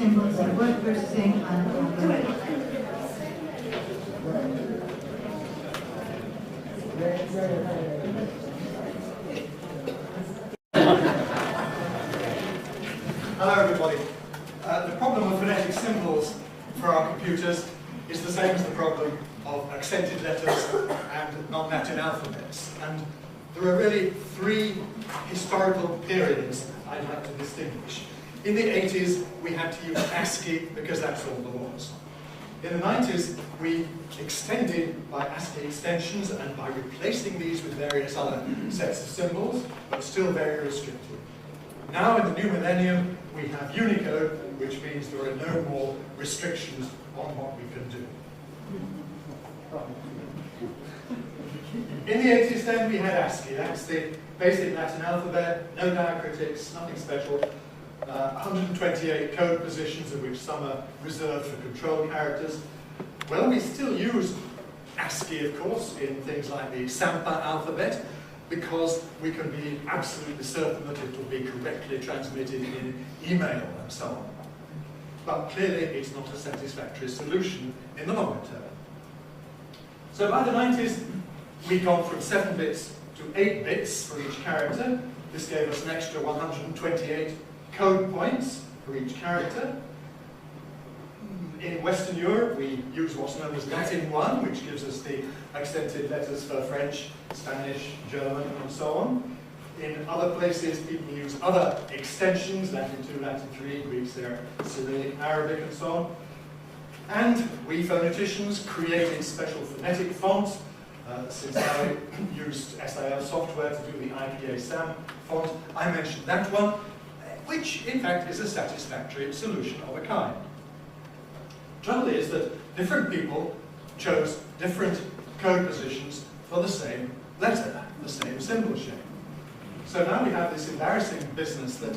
symbols are word processing and Hello everybody. The problem of phonetic symbols for our computers is the same as the problem of accented letters and non-Latin alphabets. And there are really three historical periods I'd like to distinguish. In the 80s, we had to use Ascii because that's all there was. In the 90s, we extended by Ascii extensions and by replacing these with various other sets of symbols, but still very restricted. Now in the new millennium, we have Unicode, which means there are no more restrictions on what we can do. In the 80s then, we had Ascii. That's the basic Latin alphabet, no diacritics, nothing special. 128 code positions, of which some are reserved for control characters. Well, we still use Ascii, of course, in things like the Sampa alphabet, because we can be absolutely certain that it will be correctly transmitted in email and so on. But clearly, it's not a satisfactory solution in the longer term. So by the 90s, we'd gone from 7 bits to 8 bits for each character. This gave us an extra 128 code points for each character. In Western Europe, we use what's known as Latin 1, which gives us the accented letters for French, Spanish, German, and so on. In other places, people use other extensions, Latin 2, Latin 3, Greek, Cyrillic, Arabic, and so on. And we phoneticians created special phonetic fonts, since I used SIL software to do the Ipa Sam font. I mentioned that one, which in fact is a satisfactory solution of a kind. Trouble is that different people chose different code positions for the same letter, the same symbol shape. So now we have this embarrassing business that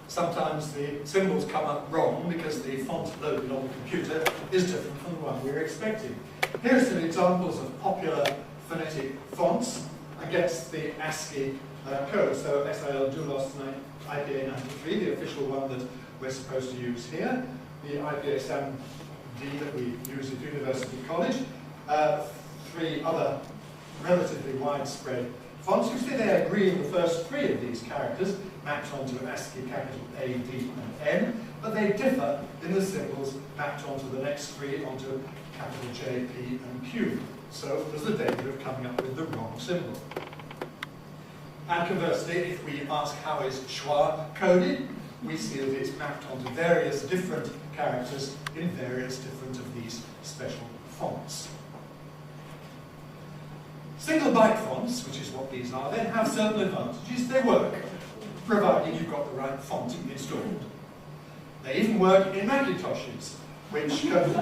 sometimes the symbols come up wrong because the font loaded on the computer is different from the one we were expecting. Here are some examples of popular phonetic fonts against the Ascii code. So SIL Doulos IPA 93, the official one that we're supposed to use here. The IPA Sam D that we use at University College. 3 other relatively widespread fonts. You see they agree in the first 3 of these characters, mapped onto Ascii capital A, D, and N, but they differ in the symbols mapped onto the next 3 onto capital J, P, and Q. So there's the danger of coming up with the wrong symbol. And conversely, if we ask how is schwa coded, we see that it's mapped onto various different characters in various different of these special fonts. Single byte fonts, which is what these are, then have certain advantages. They work, providing you've got the right font installed. They even work in Macintoshes, which can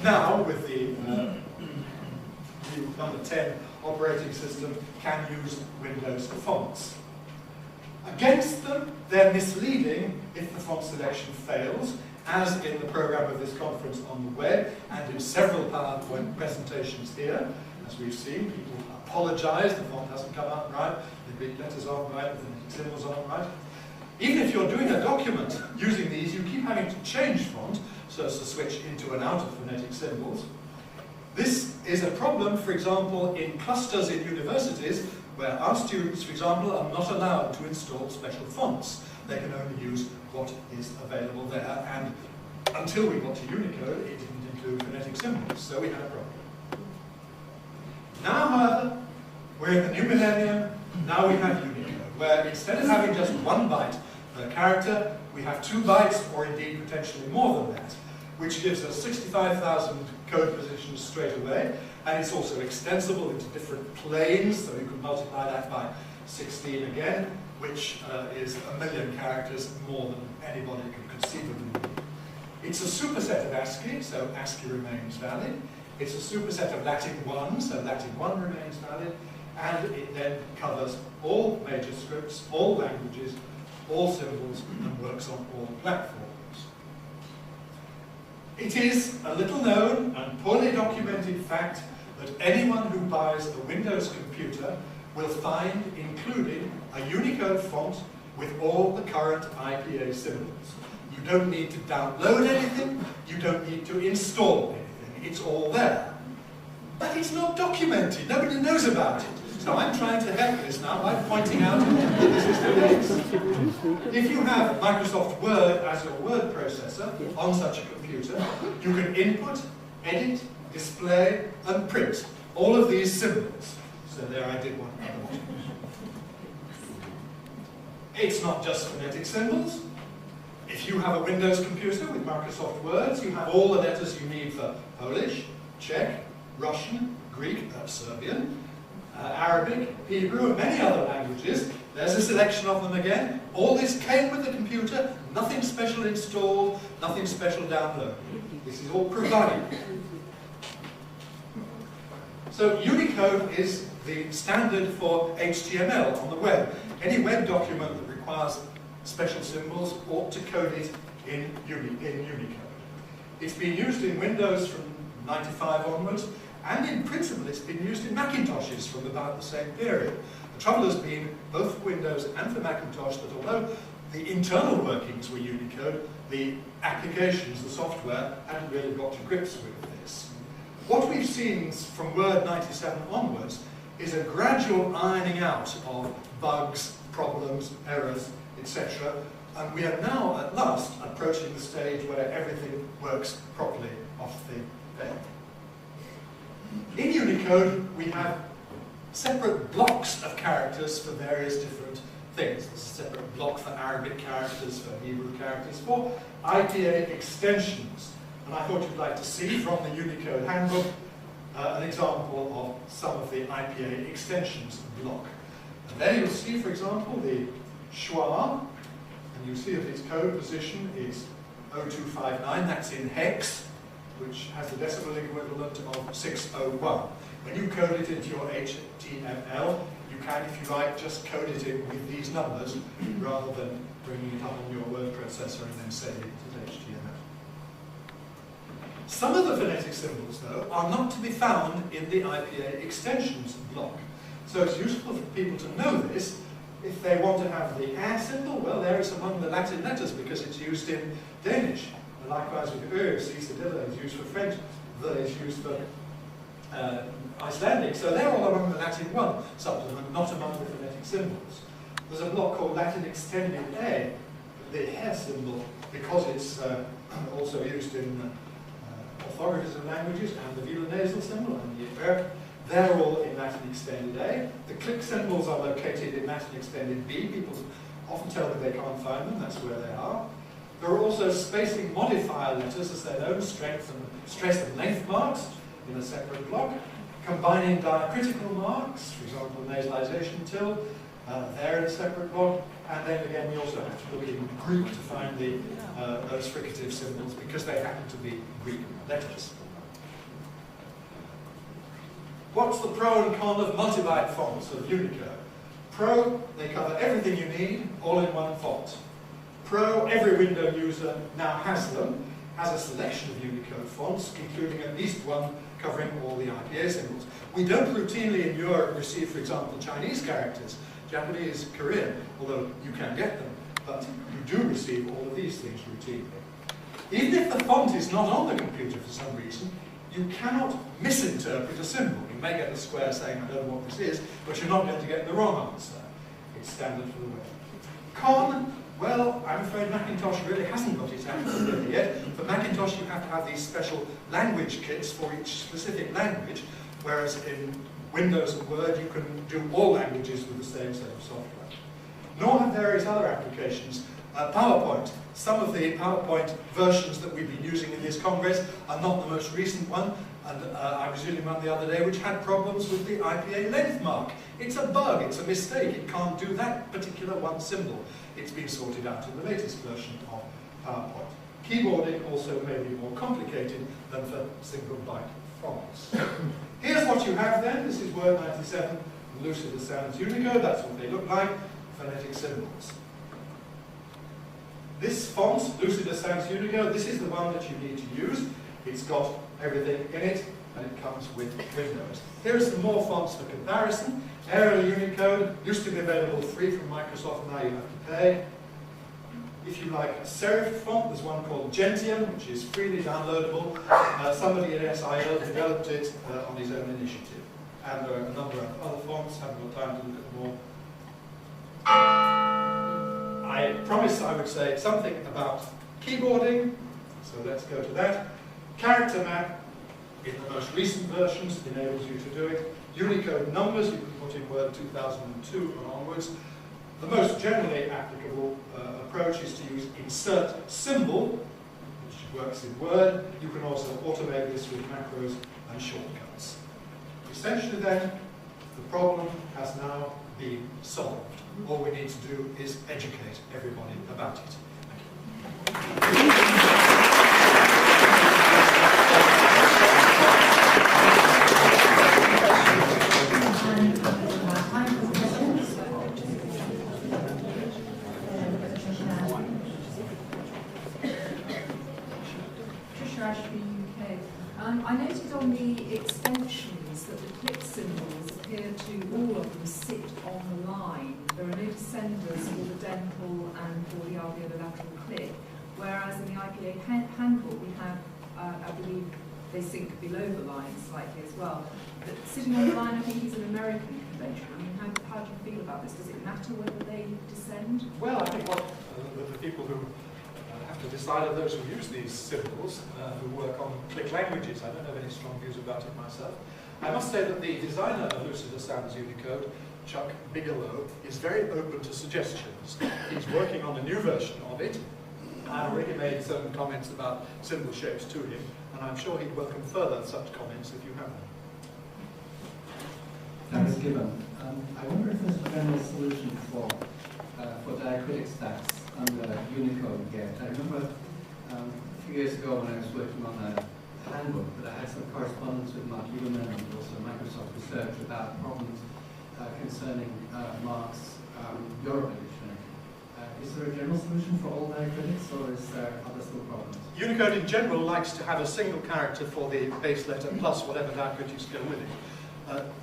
now, with the number 10 operating system, can use Windows fonts. Against them, they're misleading if the font selection fails, as in the program of this conference on the web, and in several PowerPoint presentations here. As we've seen, people apologize, the font hasn't come out right, the Greek letters aren't right, the symbols aren't right. Even if you're doing a document using these, you keep having to change font so as to switch into and out of phonetic symbols. This is a problem, for example, in clusters in universities where our students, for example, are not allowed to install special fonts. They can only use what is available there, and until we got to Unicode, it didn't include phonetic symbols, so we had a problem. Now, however, we're in the new millennium, now we have Unicode, where instead of having just 1 byte per character, we have 2 bytes, or indeed potentially more than that, which gives us 65,000 code positions straight away, and it's also extensible into different planes, so you can multiply that by 16 again, which is 1,000,000 characters more than anybody could conceivably need. It's a superset of Ascii, so Ascii remains valid. It's a superset of Latin 1, so Latin 1 remains valid, and it then covers all major scripts, all languages, all symbols, and works on all platforms. It is a little known and poorly documented fact that anyone who buys a Windows computer will find included a Unicode font with all the current IPA symbols. You don't need to download anything. You don't need to install anything. It's all there. But it's not documented. Nobody knows about it. So I'm trying to help this now by pointing out that this is the case. If you have Microsoft Word as your word processor on such a computer, you can input, edit, display, and print all of these symbols. So there I did one. It's not just phonetic symbols. If you have a Windows computer with Microsoft Words, you have all the letters you need for Polish, Czech, Russian, Greek, Serbian, Arabic, Hebrew, and many other languages. There's a selection of them again. All this came with the computer, nothing special installed, nothing special downloaded. This is all provided. So Unicode is the standard for HTML on the web. Any web document that requires special symbols ought to code it in Unicode. It's been used in Windows from 95 onwards, and in principle it's been used in Macintoshes from about the same period. The trouble has been, both for Windows and for Macintosh, that although the internal workings were Unicode, the applications, the software, hadn't really got to grips with this. What we've seen from Word 97 onwards is a gradual ironing out of bugs, problems, errors, etc. And we are now, at last, approaching the stage where everything works properly off the peg. In Unicode, we have separate blocks of characters for various different things. There's a separate block for Arabic characters, for Hebrew characters, for Ipa extensions. And I thought you'd like to see from the Unicode handbook an example of some of the Ipa extensions block. And there you'll see, for example, the schwa, and you see that its code position is 0259, that's in hex, which has the decimal equivalent of 601. When you code it into your HTML, you can, if you like, just code it in with these numbers rather than bringing it up on your word processor and then sending it to HTML. Some of the phonetic symbols, though, are not to be found in the Ipa extensions block. So it's useful for people to know this. If they want to have the A symbol, well, there it's among the Latin letters because it's used in Danish. And likewise with Cicadilla is used for French, the is used for Icelandic. So they're all among the Latin 1 supplement, not among the phonetic symbols. There's a block called Latin extended A, the hair symbol, because it's also used in authoritative languages, and the velar nasal symbol, and the verb. They're all in Latin extended A. The click symbols are located in Latin extended B. People often tell me they can't find them, that's where they are. There are also spacing modifier letters, as they're known, stress and length marks in a separate block. Combining diacritical marks, for example, nasalization till, they're in a separate block. And then again, we also have to look in Greek to find those fricative symbols because they happen to be Greek letters. What's the pro and con of multibyte fonts of Unicode? Pro, they cover everything you need, all in one font. Pro, every window user now has them, has a selection of Unicode fonts, including at least one covering all the IPA symbols. We don't routinely in Europe receive, for example, Chinese characters, Japanese, Korean, although you can get them, but you do receive all of these things routinely. Even if the font is not on the computer for some reason, you cannot misinterpret a symbol. You may get a square saying, I don't know what this is, but you're not going to get the wrong answer. It's standard for the web. Con, well, I'm afraid Macintosh really hasn't got it out yet. For Macintosh, you have to have these special language kits for each specific language, whereas in Windows and Word, you can do all languages with the same set of software. Nor have various other applications. PowerPoint. Some of the PowerPoint versions that we've been using in this Congress are not the most recent one, and I was using one the other day which had problems with the IPA length mark. It's a bug, it's a mistake, it can't do that particular one symbol. It's been sorted out in the latest version of PowerPoint. Keyboarding also may be more complicated than for single byte fonts. Here's what you have then. This is Word 97, Lucida Sans Unicode. That's what they look like, phonetic symbols. This font, Lucida Sans Unicode, this is the one that you need to use. It's got everything in it, and it comes with Windows. Here are some more fonts for comparison. Arial Unicode used to be available free from Microsoft, now you have to pay. if you like, a serif font. There's one called Gentian, which is freely downloadable. Somebody at SIO developed it on his own initiative. And there are a number of other fonts. Haven't got time to look at them all. I promised I would say something about keyboarding, so let's go to that. Character map, in the most recent versions, enables you to do it. Unicode numbers, you can put in Word 2002 and onwards. The most generally applicable approach is to use insert symbol, which works in Word. You can also automate this with macros and shortcuts. Essentially then, the problem has now been solved. All we need to do is educate everybody about it. I noted on the extensions that the click symbols appear to all of them sit on the line. There are no descenders for the dental and for the alveolo-lateral click, whereas in the IPA handbook we have, I believe, they sink below the line slightly as well. But sitting on the line, I think, is an American convention. I mean, how do you feel about this? Does it matter whether they descend? Well, I think what the people who have to decide are those who use these symbols, who work on click languages. I don't have any strong views about it myself. I must say that the designer of Lucida Sans Unicode, Chuck Bigelow, is very open to suggestions. He's working on a new version of it. I already made certain comments about symbol shapes to him, and I'm sure he'd welcome further such comments if you have them. Thanks, Gibbon. I wonder if there's a general solution for diacritic stacks under Unicode yet. I remember a few years ago when I was working on a handbook that I had some correspondence with Mark Uberman and also Microsoft Research about problems concerning Mark's Europe edition. Is there a general solution for all diacritics, or is there other still problems? Unicode in general likes to have a single character for the base letter plus whatever diacritics go with it.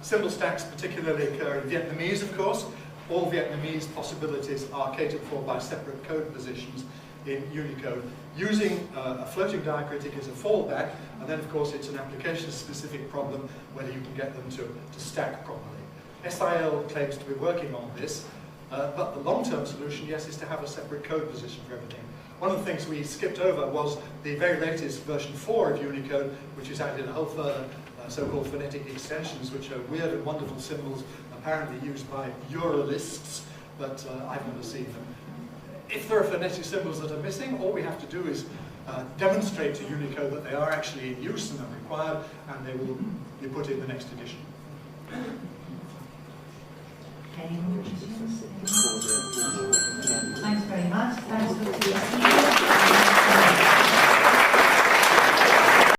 Symbol stacks particularly occur in Vietnamese, of course. All Vietnamese possibilities are catered for by separate code positions in Unicode. Using a floating diacritic is a fallback, and then of course it's an application-specific problem whether you can get them to stack properly. SIL claims to be working on this, but the long-term solution, yes, is to have a separate code position for everything. One of the things we skipped over was the very latest version 4 of Unicode, which has added a whole further so-called phonetic extensions, which are weird and wonderful symbols apparently used by Euralists, but I've never seen them. If there are phonetic symbols that are missing, all we have to do is demonstrate to Unicode that they are actually in use and are required, and they will be put in the next edition.